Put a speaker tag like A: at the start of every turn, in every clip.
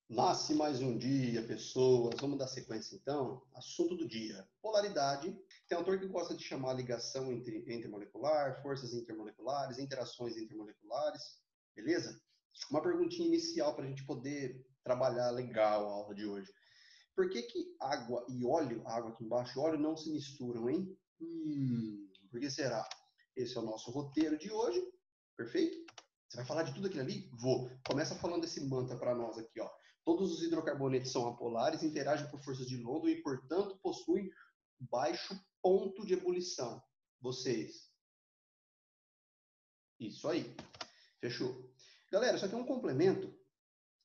A: Nasce mais um dia, pessoas. Vamos dar sequência então. Assunto do dia: polaridade. Tem autor que gosta de chamar a ligação intermolecular, forças intermoleculares, interações intermoleculares. Beleza? Uma perguntinha inicial para a gente poder trabalhar legal a aula de hoje. Por que que água e óleo, água aqui embaixo, óleo não se misturam, hein? Por que será? Esse é o nosso roteiro de hoje. Perfeito? Você vai falar de tudo aquilo ali? Vou. Começa falando esse mantra para nós aqui, ó. Todos os hidrocarbonetos são apolares, interagem por forças de London e, portanto, possuem baixo ponto de ebulição. Vocês. Isso aí. Fechou. Galera, isso aqui é um complemento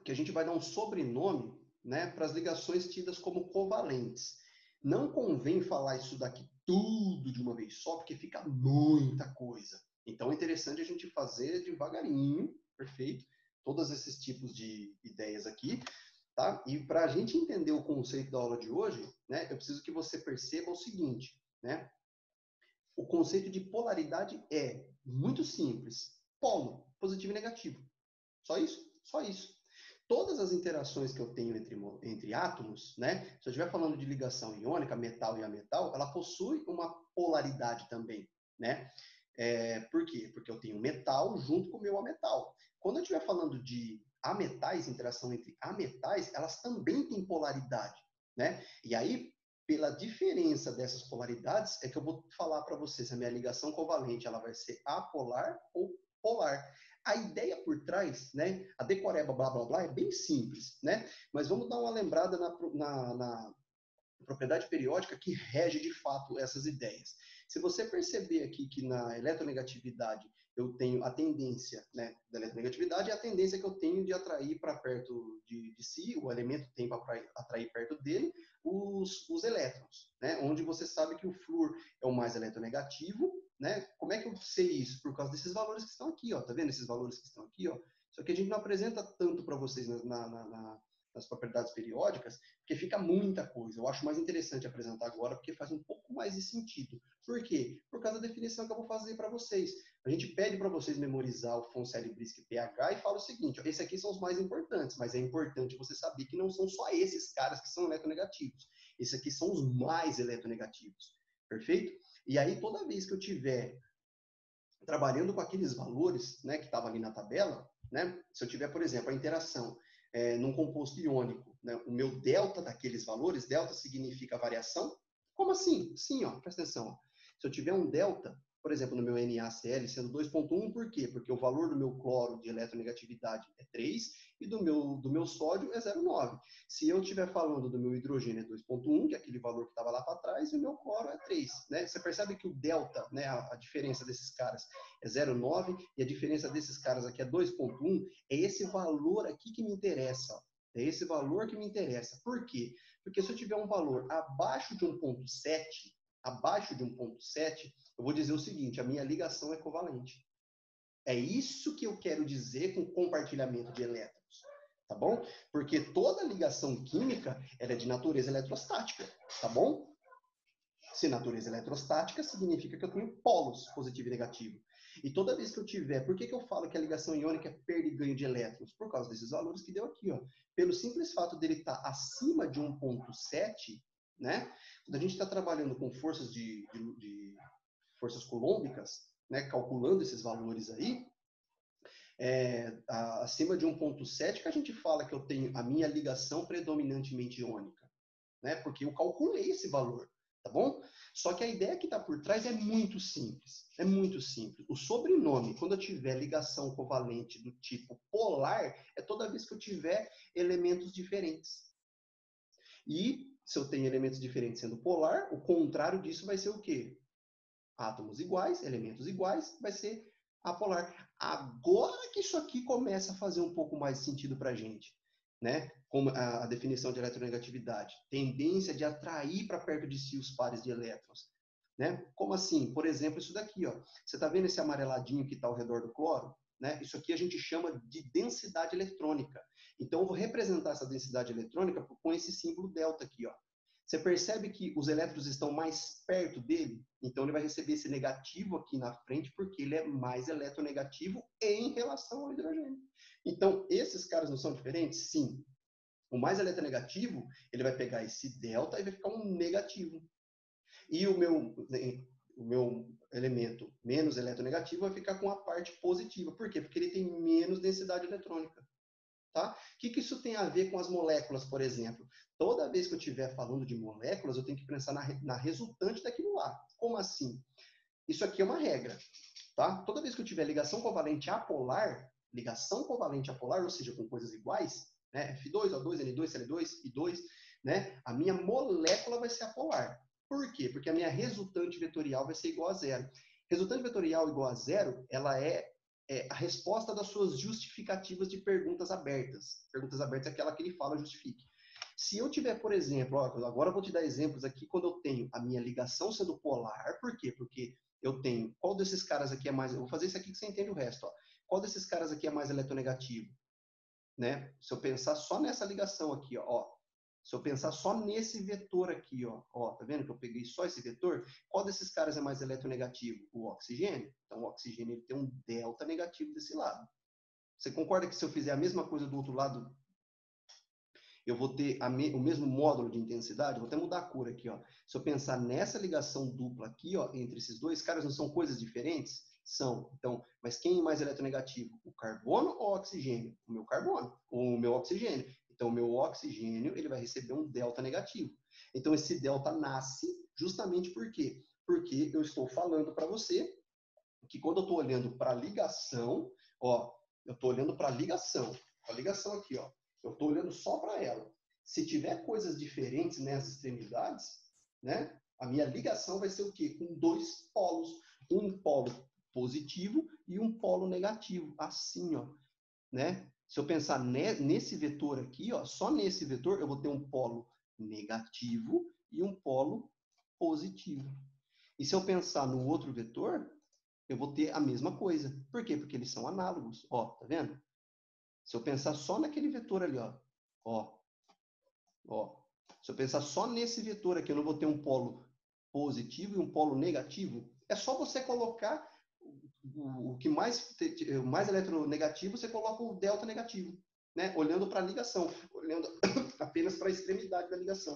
A: que a gente vai dar um sobrenome, né, para as ligações tidas como covalentes. Não convém falar isso daqui tudo de uma vez só, porque fica muita coisa. Então é interessante a gente fazer devagarinho, perfeito? Todos esses tipos de ideias aqui, tá? E para a gente entender o conceito da aula de hoje, né, eu preciso que você perceba o seguinte, né? O conceito de polaridade é muito simples. Polo, positivo e negativo. Só isso? Só isso. Todas as interações que eu tenho entre átomos, né? Se eu estiver falando de ligação iônica, metal e ametal, ela possui uma polaridade também, né? Por quê? Porque eu tenho metal junto com o meu ametal. Quando eu estiver falando de ametais, interação entre ametais, elas também têm polaridade, né? E aí, pela diferença dessas polaridades, é que eu vou falar para você se a minha ligação covalente ela vai ser apolar ou polar. A ideia por trás, né, a decoreba blá blá blá é bem simples, né? Mas vamos dar uma lembrada na propriedade periódica que rege de fato essas ideias. Se você perceber aqui que na eletronegatividade eu tenho a tendência, né, da eletronegatividade é a tendência que eu tenho de atrair para perto de si, o elemento tem para atrair perto dele os elétrons, né? Onde você sabe que o flúor é o mais eletronegativo, né? Como é que eu sei isso? Por causa desses valores que estão aqui, ó. Tá vendo esses valores que estão aqui, ó? Só que a gente não apresenta tanto para vocês nas propriedades periódicas, porque fica muita coisa. Eu acho mais interessante apresentar agora, porque faz um pouco mais de sentido. Por quê? Por causa da definição que eu vou fazer para vocês. A gente pede para vocês memorizar o Fonseli-Brissky pH e fala o seguinte, ó, esses aqui são os mais importantes, mas é importante você saber que não são só esses caras que são eletronegativos. Esses aqui são os mais eletronegativos. Perfeito? E aí, toda vez que eu tiver trabalhando com aqueles valores, né, que estavam ali na tabela, né, se eu tiver, por exemplo, a interação num composto iônico, né, o meu delta daqueles valores, delta significa variação. Como assim? Sim, ó, presta atenção. Ó. Se eu tiver um delta, por exemplo, no meu NaCl sendo 2,1, por quê? Porque o valor do meu cloro de eletronegatividade é 3 e do meu sódio é 0,9. Se eu estiver falando do meu hidrogênio é 2,1, que é aquele valor que estava lá para trás, e o meu cloro é 3. Né? Você percebe que o delta, né, a diferença desses caras é 0,9 e a diferença desses caras aqui é 2,1. É esse valor aqui que me interessa. É esse valor que me interessa. Por quê? Porque se eu tiver um valor abaixo de 1,7, eu vou dizer o seguinte, a minha ligação é covalente. É isso que eu quero dizer com compartilhamento de elétrons, tá bom? Porque toda ligação química ela é de natureza eletrostática, tá bom? Se natureza eletrostática, significa que eu tenho polos, positivo e negativo. E toda vez que eu tiver, por que eu falo que a ligação iônica é perda e ganho de elétrons? Por causa desses valores que deu aqui, ó. Pelo simples fato dele estar acima de 1,7, né? Quando a gente está trabalhando com forças de forças colômbicas, né? Calculando esses valores aí, acima de 1,7 que a gente fala que eu tenho a minha ligação predominantemente iônica, né? Porque eu calculei esse valor, tá bom? Só que a ideia que está por trás é muito simples. É muito simples. O sobrenome, quando eu tiver ligação covalente do tipo polar, é toda vez que eu tiver elementos diferentes. E se eu tenho elementos diferentes sendo polar, o contrário disso vai ser o quê? Átomos iguais, elementos iguais, vai ser apolar. Agora que isso aqui começa a fazer um pouco mais de sentido para a gente, né? Como a definição de eletronegatividade, tendência de atrair para perto de si os pares de elétrons, né? Como assim? Por exemplo, isso daqui, ó. Você está vendo esse amareladinho que está ao redor do cloro? Né? Isso aqui a gente chama de densidade eletrônica. Então, eu vou representar essa densidade eletrônica com esse símbolo delta aqui, ó. Você percebe que os elétrons estão mais perto dele? Então, ele vai receber esse negativo aqui na frente, porque ele é mais eletronegativo em relação ao hidrogênio. Então, esses caras não são diferentes? Sim. O mais eletronegativo, ele vai pegar esse delta e vai ficar um negativo. E o meu elemento menos eletronegativo vai ficar com a parte positiva. Por quê? Porque ele tem menos densidade eletrônica. Tá? O que isso tem a ver com as moléculas, por exemplo? Toda vez que eu estiver falando de moléculas, eu tenho que pensar na resultante daquilo lá. Como assim? Isso aqui é uma regra. Tá? Toda vez que eu tiver ligação covalente apolar, ou seja, com coisas iguais, né? F2, O2, N2, Cl2, I2, né? A minha molécula vai ser apolar. Por quê? Porque a minha resultante vetorial vai ser igual a zero. Resultante vetorial igual a zero, ela é a resposta das suas justificativas de perguntas abertas. Perguntas abertas é aquela que ele fala justifique. Se eu tiver, por exemplo, agora eu vou te dar exemplos aqui quando eu tenho a minha ligação sendo polar. Por quê? Porque eu tenho, qual desses caras aqui é mais, eu vou fazer isso aqui que você entende o resto, ó. Qual desses caras aqui é mais eletronegativo? Né? Se eu pensar só nessa ligação aqui, ó, se eu pensar só nesse vetor aqui, ó, tá vendo que eu peguei só esse vetor? Qual desses caras é mais eletronegativo? O oxigênio. Então, o oxigênio ele tem um delta negativo desse lado. Você concorda que se eu fizer a mesma coisa do outro lado, eu vou ter o mesmo módulo de intensidade? Vou até mudar a cor aqui, ó. Se eu pensar nessa ligação dupla aqui, ó, entre esses dois caras, não são coisas diferentes? São. Então, mas quem é mais eletronegativo? O carbono ou o oxigênio? O meu carbono. Ou o meu oxigênio. Então, o meu oxigênio ele vai receber um delta negativo. Então, esse delta nasce justamente por quê? Porque eu estou falando para você que quando eu estou olhando para a ligação, ó, eu estou olhando para a ligação aqui, ó, eu estou olhando só para ela. Se tiver coisas diferentes nas extremidades, né, a minha ligação vai ser o quê? Com dois polos, um polo positivo e um polo negativo, assim, ó, né? Se eu pensar nesse vetor aqui, ó, só nesse vetor eu vou ter um polo negativo e um polo positivo. E se eu pensar no outro vetor, eu vou ter a mesma coisa. Por quê? Porque eles são análogos. Ó, tá vendo? Se eu pensar só naquele vetor ali, ó. Se eu pensar só nesse vetor aqui, eu não vou ter um polo positivo e um polo negativo. É só você colocar o que mais eletronegativo, você coloca o delta negativo, né? Olhando para a ligação, olhando apenas para a extremidade da ligação.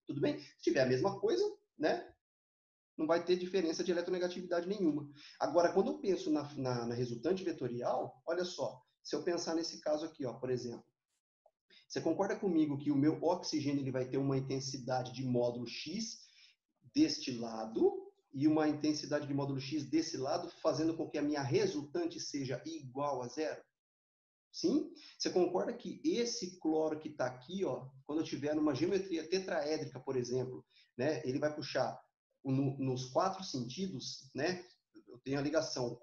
A: Tudo bem? Se tiver a mesma coisa, né? Não vai ter diferença de eletronegatividade nenhuma. Agora, quando eu penso na resultante vetorial, olha só, se eu pensar nesse caso aqui, ó, por exemplo, você concorda comigo que o meu oxigênio ele vai ter uma intensidade de módulo X deste lado e uma intensidade de módulo X desse lado, fazendo com que a minha resultante seja igual a zero? Sim? Você concorda que esse cloro que está aqui, ó, quando eu tiver numa geometria tetraédrica, por exemplo, né, ele vai puxar nos quatro sentidos, né? Eu tenho a ligação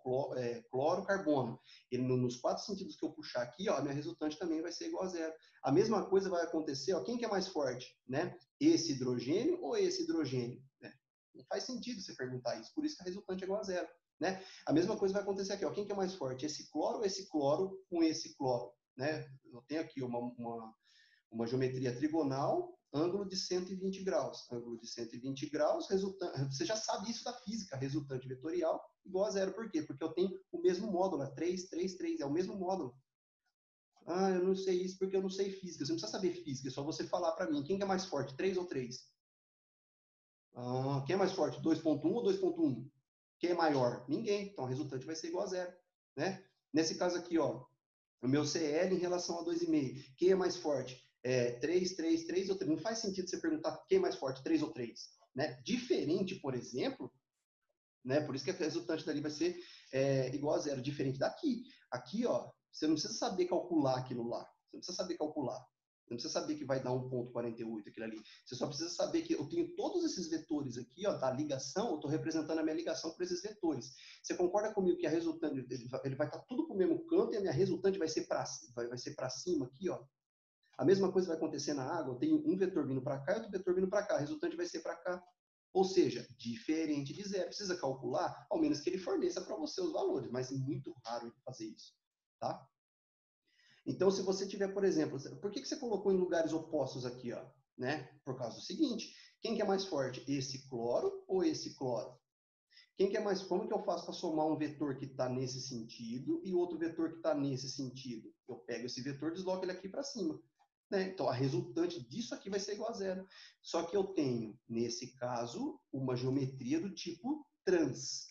A: cloro-carbono. Nos quatro sentidos que eu puxar aqui, ó, a minha resultante também vai ser igual a zero. A mesma coisa vai acontecer, ó, quem que é mais forte, né? Esse hidrogênio ou esse hidrogênio? Né? Não faz sentido você perguntar isso, por isso que a resultante é igual a zero. Né? A mesma coisa vai acontecer aqui, ó. Quem que é mais forte? Esse cloro ou esse cloro com esse cloro? Né? Eu tenho aqui uma geometria trigonal, ângulo de 120 graus. Ângulo de 120 graus, você já sabe isso da física, resultante vetorial igual a zero. Por quê? Porque eu tenho o mesmo módulo, 3, 3, 3, é o mesmo módulo. Ah, eu não sei isso porque eu não sei física. Você não precisa saber física, é só você falar para mim. Quem que é mais forte, 3 ou 3? Ah, quem é mais forte, 2.1 ou 2.1? Quem é maior? Ninguém. Então, a resultante vai ser igual a zero. Né? Nesse caso aqui, ó, o meu CL em relação a 2,5. Quem é mais forte? 3, 3, 3 ou 3? Não faz sentido você perguntar quem é mais forte, 3 ou 3. Né? Diferente, por exemplo, né? Por isso que a resultante dali vai ser igual a zero. Diferente daqui. Aqui, ó, você não precisa saber calcular aquilo lá. Você não precisa saber calcular. Não precisa saber que vai dar 1,48 aquilo ali. Você só precisa saber que eu tenho todos esses vetores aqui, ó, da ligação, eu estou representando a minha ligação por esses vetores. Você concorda comigo que a resultante, ele vai estar tudo para o mesmo canto e a minha resultante vai ser para cima aqui, ó? A mesma coisa vai acontecer na água, eu tenho um vetor vindo para cá e outro vetor vindo para cá. A resultante vai ser para cá. Ou seja, diferente de zero. Precisa calcular, ao menos que ele forneça para você os valores, mas é muito raro ele fazer isso. Tá? Então, se você tiver, por exemplo, por que você colocou em lugares opostos aqui? Ó? Né? Por causa do seguinte, quem que é mais forte? Esse cloro ou esse cloro? Quem que é mais, como que eu faço para somar um vetor que está nesse sentido e outro vetor que está nesse sentido? Eu pego esse vetor e desloco ele aqui para cima. né? Então, a resultante disso aqui vai ser igual a zero. Só que eu tenho, nesse caso, uma geometria do tipo trans.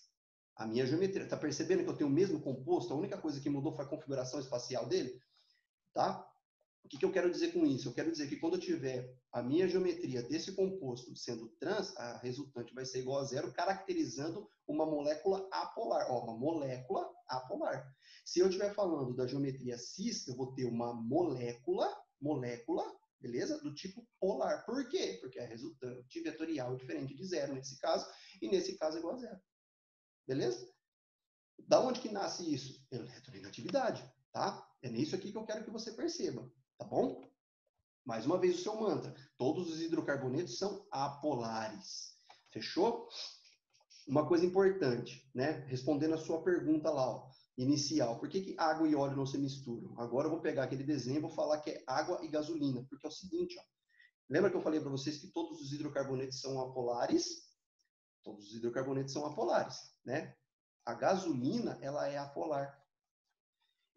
A: A minha geometria, está percebendo que eu tenho o mesmo composto? A única coisa que mudou foi a configuração espacial dele, tá? O que eu quero dizer com isso? Eu quero dizer que quando eu tiver a minha geometria desse composto sendo trans, a resultante vai ser igual a zero, caracterizando uma molécula apolar. Ó, uma molécula apolar. Se eu estiver falando da geometria cis, eu vou ter uma molécula, beleza? Do tipo polar. Por quê? Porque a resultante vetorial é diferente de zero nesse caso, e nesse caso é igual a zero. Beleza? Da onde que nasce isso? Eletronegatividade, tá? É nisso aqui que eu quero que você perceba. Tá bom? Mais uma vez o seu mantra. Todos os hidrocarbonetos são apolares. Fechou? Uma coisa importante, né? Respondendo a sua pergunta lá, ó, inicial. Por que água e óleo não se misturam? Agora eu vou pegar aquele desenho e vou falar que é água e gasolina. Porque é o seguinte, ó. Lembra que eu falei para vocês que todos os hidrocarbonetos são apolares? Todos os hidrocarbonetos são apolares, né? A gasolina, ela é apolar.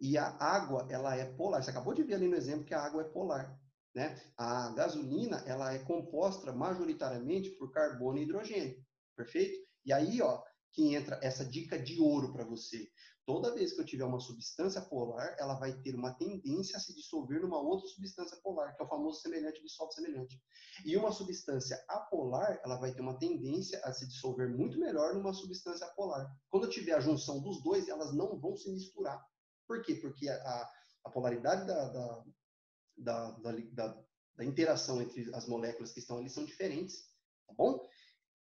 A: E a água, ela é polar. Você acabou de ver ali no exemplo que a água é polar, né? A gasolina, ela é composta majoritariamente por carbono e hidrogênio, perfeito? E aí, ó, que entra essa dica de ouro para você. Toda vez que eu tiver uma substância polar, ela vai ter uma tendência a se dissolver numa outra substância polar, que é o famoso semelhante dissolve semelhante. E uma substância apolar, ela vai ter uma tendência a se dissolver muito melhor numa substância polar. Quando eu tiver a junção dos dois, elas não vão se misturar. Por quê? Porque a polaridade da interação entre as moléculas que estão ali são diferentes, tá bom? O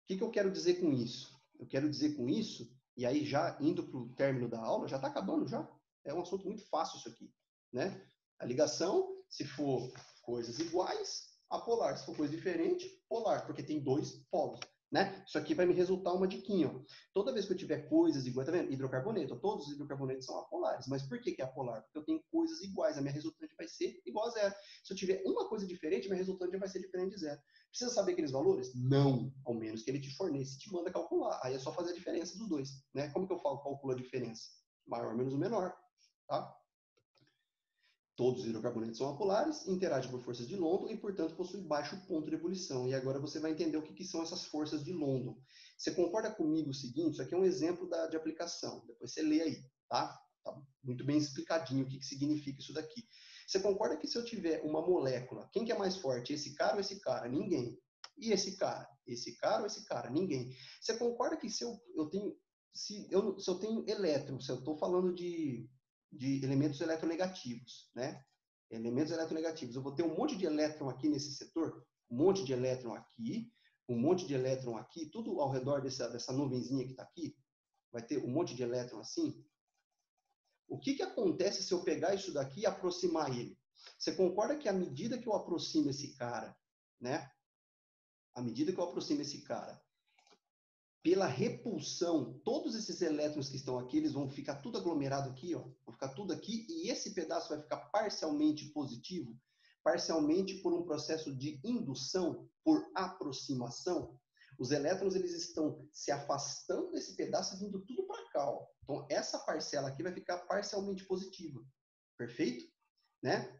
A: que eu quero dizer com isso? Eu quero dizer com isso, e aí já indo para o término da aula, já está acabando já. É um assunto muito fácil isso aqui, né? A ligação, se for coisas iguais, apolar. Se for coisa diferente, polar, porque tem dois polos. Né? Isso aqui vai me resultar uma diquinha. Ó. Toda vez que eu tiver coisas iguais, tá vendo? Hidrocarboneto, todos os hidrocarbonetos são apolares. Mas por que é apolar? Porque eu tenho coisas iguais, a minha resultante vai ser igual a zero. Se eu tiver uma coisa diferente, minha resultante vai ser diferente de zero. Precisa saber aqueles valores? Não, ao menos que ele te forneça e te manda calcular. Aí é só fazer a diferença dos dois. Né? Como que eu calculo a diferença? Maior menos o menor. Tá? Todos os hidrocarbonetos são apolares, interagem por forças de London e, portanto, possuem baixo ponto de ebulição. E agora você vai entender o que são essas forças de London. Você concorda comigo o seguinte? Isso aqui é um exemplo de aplicação. Depois você lê aí, tá? Tá muito bem explicadinho o que significa isso daqui. Você concorda que se eu tiver uma molécula, quem que é mais forte? Esse cara ou esse cara? Ninguém. E esse cara? Esse cara ou esse cara? Ninguém. Você concorda que se eu tenho elétron, se eu estou falando de elementos eletronegativos, né? Elementos eletronegativos. Eu vou ter um monte de elétron aqui nesse setor, um monte de elétron aqui, um monte de elétron aqui, tudo ao redor dessa nuvenzinha que está aqui, vai ter um monte de elétron assim. O que acontece se eu pegar isso daqui e aproximar ele? Você concorda que à medida que eu aproximo esse cara, né? À medida que eu aproximo esse cara, pela repulsão, todos esses elétrons que estão aqui, eles vão ficar tudo aglomerado aqui, ó, vão ficar tudo aqui, e esse pedaço vai ficar parcialmente positivo, parcialmente por um processo de indução, por aproximação. Os elétrons, eles estão se afastando desse pedaço e vindo tudo para cá, ó. Então, essa parcela aqui vai ficar parcialmente positiva. Perfeito? Né?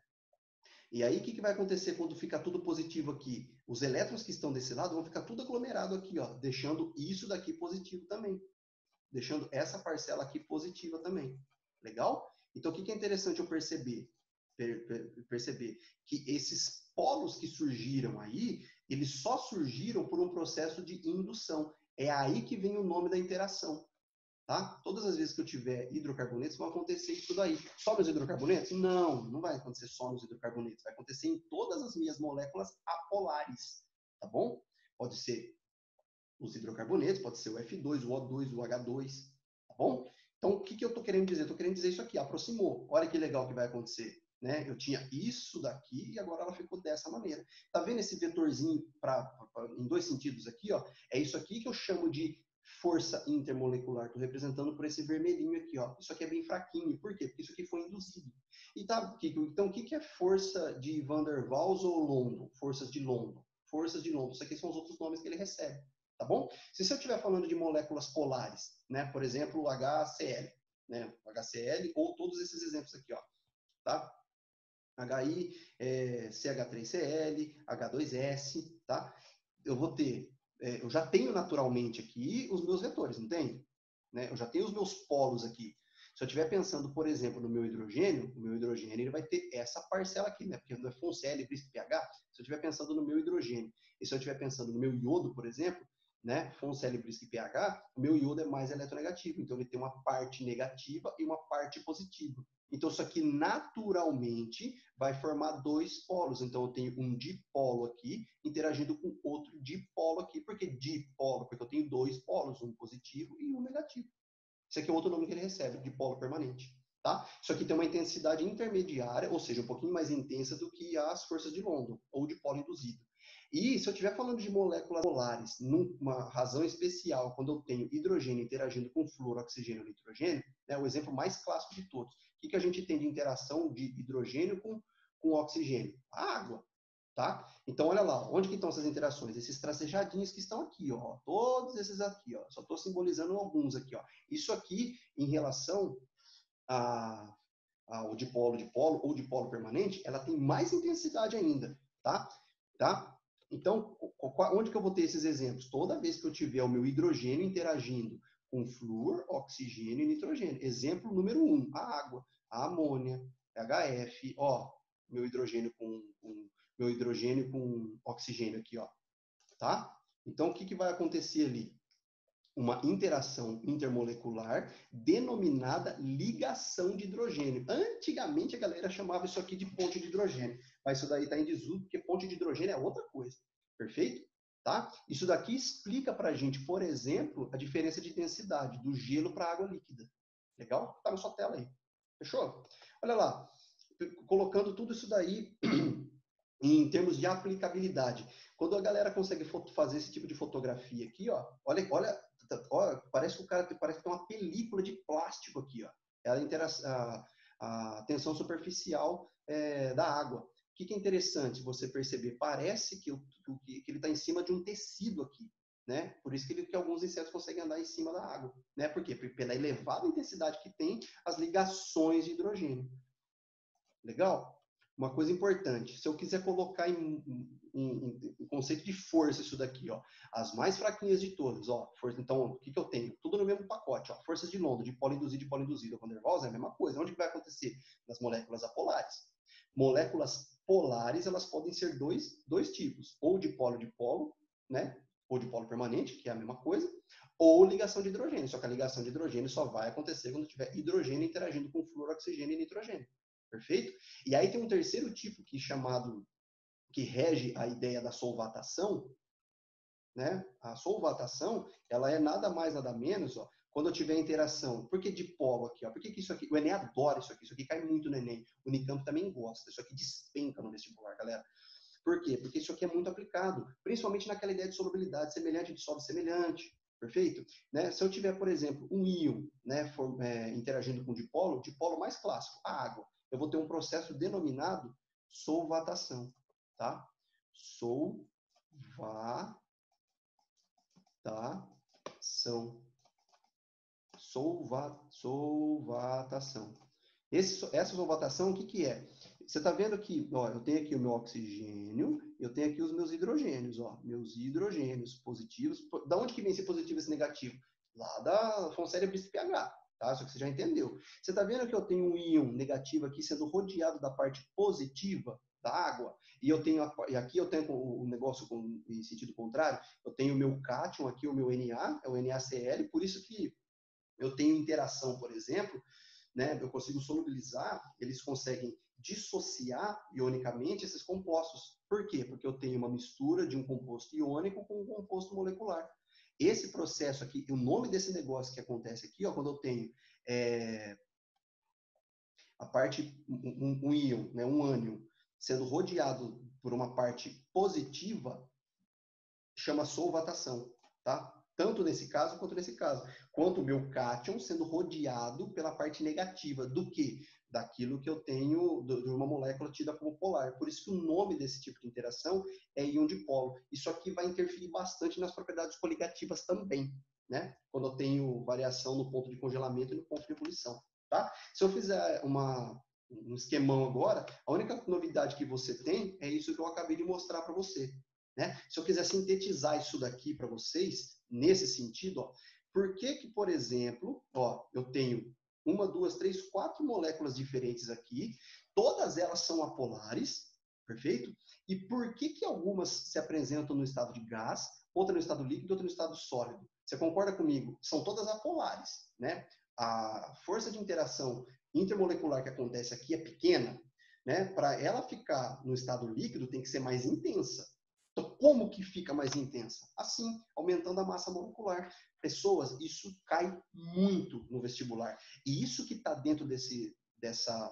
A: E aí, o que vai acontecer quando fica tudo positivo aqui? Os elétrons que estão desse lado vão ficar tudo aglomerado aqui, ó, deixando isso daqui positivo também. Deixando essa parcela aqui positiva também. Legal? Então, o que é interessante eu perceber? Perceber que esses polos que surgiram aí, eles só surgiram por um processo de indução. É aí que vem o nome da interação. Tá? Todas as vezes que eu tiver hidrocarbonetos, vão acontecer isso daí. Só nos hidrocarbonetos? Não, não vai acontecer só nos hidrocarbonetos. Vai acontecer em todas as minhas moléculas apolares. Tá bom? Pode ser os hidrocarbonetos, pode ser o F2, o O2, o H2. Tá bom? Então, o que eu estou querendo dizer? Estou querendo dizer isso aqui, aproximou. Olha que legal que vai acontecer. Né? Eu tinha isso daqui e agora ela ficou dessa maneira. Tá vendo esse vetorzinho em dois sentidos aqui? Ó? É isso aqui que eu chamo de força intermolecular. Estou representando por esse vermelhinho aqui. Ó. Isso aqui é bem fraquinho. Por quê? Porque isso aqui foi induzido. E tá, então, o que é força de Van der Waals ou London? Forças de London. Forças de London. Isso aqui são os outros nomes que ele recebe. Tá bom? Se eu estiver falando de moléculas polares, né? Por exemplo, o HCl, né? O HCl ou todos esses exemplos aqui, ó. Tá? HI, CH3Cl, H2S, tá? Eu vou ter, eu já tenho naturalmente aqui os meus vetores, não tem? Né? Eu já tenho os meus polos aqui. Se eu estiver pensando, por exemplo, no meu hidrogênio, o meu hidrogênio ele vai ter essa parcela aqui, né? Porque não é FONCL, BRISC, pH. Se eu estiver pensando no meu hidrogênio, e se eu estiver pensando no meu iodo, por exemplo, né? FONCL, BRISC, pH, o meu iodo é mais eletronegativo. Então, ele tem uma parte negativa e uma parte positiva. Então, isso aqui naturalmente vai formar dois polos. Então, eu tenho um dipolo aqui interagindo com outro dipolo aqui. Por que dipolo? Porque eu tenho dois polos, um positivo e um negativo. Esse aqui é outro nome que ele recebe, dipolo permanente. Tá? Isso aqui tem uma intensidade intermediária, ou seja, um pouquinho mais intensa do que as forças de London, ou dipolo induzido. E se eu estiver falando de moléculas polares, numa razão especial, quando eu tenho hidrogênio interagindo com flúor, oxigênio e nitrogênio, é o exemplo mais clássico de todos. O que a gente tem de interação de hidrogênio com oxigênio? A água. Tá? Então, olha lá, onde que estão essas interações? Esses tracejadinhos que estão aqui, ó, todos esses aqui, ó, só estou simbolizando alguns aqui, ó. Isso aqui, em relação ao dipolo ou dipolo permanente, ela tem mais intensidade ainda, tá? Então, onde que eu vou ter esses exemplos? Toda vez que eu tiver o meu hidrogênio interagindo com flúor, oxigênio e nitrogênio. Exemplo número 1, a água, a amônia, HF, ó, meu hidrogênio com oxigênio aqui, ó, tá? Então, o que vai acontecer ali? Uma interação intermolecular denominada ligação de hidrogênio. Antigamente, a galera chamava isso aqui de ponte de hidrogênio, mas isso daí está em desuso, porque ponte de hidrogênio é outra coisa, perfeito? Tá? Isso daqui explica para a gente, por exemplo, a diferença de densidade do gelo para a água líquida. Legal? Está na sua tela aí. Fechou? Olha lá, colocando tudo isso daí em termos de aplicabilidade. Quando a galera consegue fazer esse tipo de fotografia aqui, ó, olha, parece que o cara parece que tem uma película de plástico aqui, ó. É a tensão superficial da água. O que é interessante você perceber? Parece que ele está em cima de um tecido aqui, né? Por isso que alguns insetos conseguem andar em cima da água, né? Por quê? Pela elevada intensidade que tem as ligações de hidrogênio. Legal? Uma coisa importante, se eu quiser colocar em conceito de força isso daqui, ó, as mais fraquinhas de todas, ó, força, então, o que eu tenho? Tudo no mesmo pacote, ó, forças de London, de polo induzido, Van der Waals é a mesma coisa. Onde que vai acontecer? Nas moléculas apolares. Moléculas polares, elas podem ser dois tipos, ou de polo, né, ou de polo permanente, que é a mesma coisa, ou ligação de hidrogênio, só que a ligação de hidrogênio só vai acontecer quando tiver hidrogênio interagindo com flúor, oxigênio e nitrogênio. Perfeito? E aí tem um terceiro tipo que rege a ideia da solvatação, né? A solvatação, ela é nada mais, nada menos, ó, quando eu tiver interação. Por que dipolo aqui? Ó? Por que isso aqui? O Enem adora isso aqui cai muito no Enem. O Unicamp também gosta. Isso aqui despenca no vestibular, galera. Por quê? Porque isso aqui é muito aplicado, principalmente naquela ideia de solubilidade semelhante, dissolve semelhante. Perfeito? Né? Se eu tiver, por exemplo, um íon, né, interagindo com dipolo mais clássico, a água, eu vou ter um processo denominado solvatação, tá? Solvatação. Essa solvatação, o que é? Você está vendo que, ó, eu tenho aqui o meu oxigênio, eu tenho aqui os meus hidrogênios, ó, meus hidrogênios positivos. Da onde que vem esse positivo e esse negativo? Lá da FONCL BRISC pH, tá? Só que você já entendeu. Você está vendo que eu tenho um íon negativo aqui sendo rodeado da parte positiva da água, e aqui eu tenho o negócio em sentido contrário, eu tenho o meu cátion aqui, o meu Na, é o NaCl, por isso que eu tenho interação, por exemplo, né, eu consigo solubilizar, eles conseguem dissociar ionicamente esses compostos. Por quê? Porque eu tenho uma mistura de um composto iônico com um composto molecular. Esse processo aqui, o nome desse negócio que acontece aqui, ó, quando eu tenho a parte, um íon, né, um ânion, sendo rodeado por uma parte positiva, chama solvatação, tá? Tanto nesse caso quanto nesse caso. Quanto o meu cátion sendo rodeado pela parte negativa. Do que? Daquilo que eu tenho de uma molécula tida como polar. Por isso que o nome desse tipo de interação é íon dipolo. Isso aqui vai interferir bastante nas propriedades coligativas também, né? Quando eu tenho variação no ponto de congelamento e no ponto de ebulição, tá? Se eu fizer uma um esquemão agora, a única novidade que você tem é isso que eu acabei de mostrar para você. Né? Se eu quiser sintetizar isso daqui para vocês, nesse sentido, ó, por que, por exemplo, ó, eu tenho 1, 2, 3, 4 moléculas diferentes aqui, todas elas são apolares, perfeito? E por que algumas se apresentam no estado de gás, outra no estado líquido, outra no estado sólido? Você concorda comigo? São todas apolares, né? A força de interação intermolecular que acontece aqui é pequena, né? Para ela ficar no estado líquido tem que ser mais intensa. Então, como que fica mais intensa? Assim, aumentando a massa molecular. Pessoas, isso cai muito no vestibular. E isso que está dentro dessa...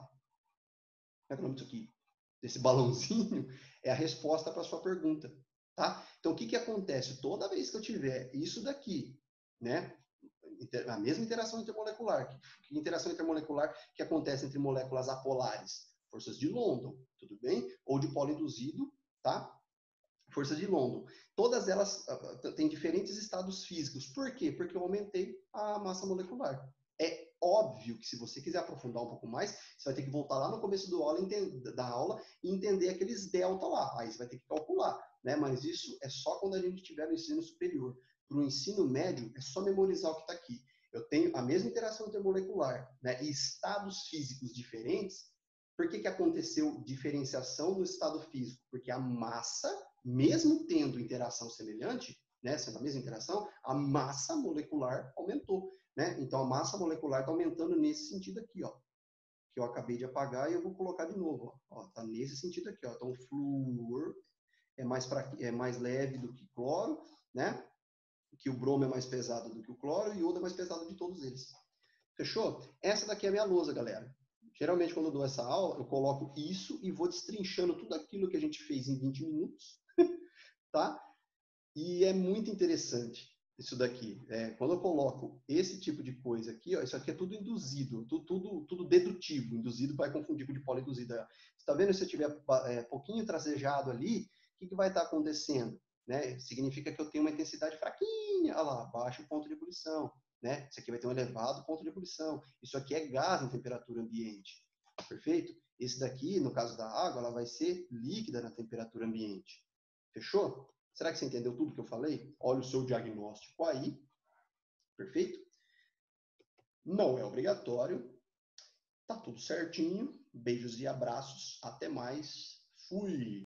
A: Como é que é o nome disso aqui? Desse balãozinho, é a resposta para a sua pergunta. Tá? Então, o que acontece? Toda vez que eu tiver isso daqui, né? A mesma interação intermolecular. Que interação intermolecular que acontece entre moléculas apolares? Forças de London, tudo bem? Ou de polo induzido, tá? Forças de London. Todas elas têm diferentes estados físicos. Por quê? Porque eu aumentei a massa molecular. É óbvio que se você quiser aprofundar um pouco mais, você vai ter que voltar lá no começo da aula e entender aqueles delta lá. Aí você vai ter que calcular, né? Mas isso é só quando a gente estiver no ensino superior. Para o ensino médio, é só memorizar o que está aqui. Eu tenho a mesma interação intermolecular, né? E estados físicos diferentes. Por que aconteceu diferenciação no estado físico? Porque a massa, mesmo tendo interação semelhante, né, sendo a mesma interação, a massa molecular aumentou. Né? Então, a massa molecular está aumentando nesse sentido aqui, ó, que eu acabei de apagar e eu vou colocar de novo. Está nesse sentido aqui. Ó. Então, o flúor é mais leve do que cloro, né? Que o bromo é mais pesado do que o cloro e o iodo é mais pesado de todos eles. Fechou? Essa daqui é a minha lousa, galera. Geralmente, quando eu dou essa aula, eu coloco isso e vou destrinchando tudo aquilo que a gente fez em 20 minutos, tá? E é muito interessante isso daqui. Quando eu coloco esse tipo de coisa aqui, ó, isso aqui é tudo induzido, tudo dedutivo. Induzido vai confundir com de poliinduzido. Você está vendo? Se eu tiver pouquinho tracejado ali, o que vai estar acontecendo? Né? Significa que eu tenho uma intensidade fraquinha. Olha lá, baixo ponto de ebulição. Né? Isso aqui vai ter um elevado ponto de ebulição. Isso aqui é gás em temperatura ambiente. Perfeito? Esse daqui, no caso da água, ela vai ser líquida na temperatura ambiente. Fechou? Será que você entendeu tudo que eu falei? Olha o seu diagnóstico aí. Perfeito? Não é obrigatório. Tá tudo certinho. Beijos e abraços. Até mais. Fui!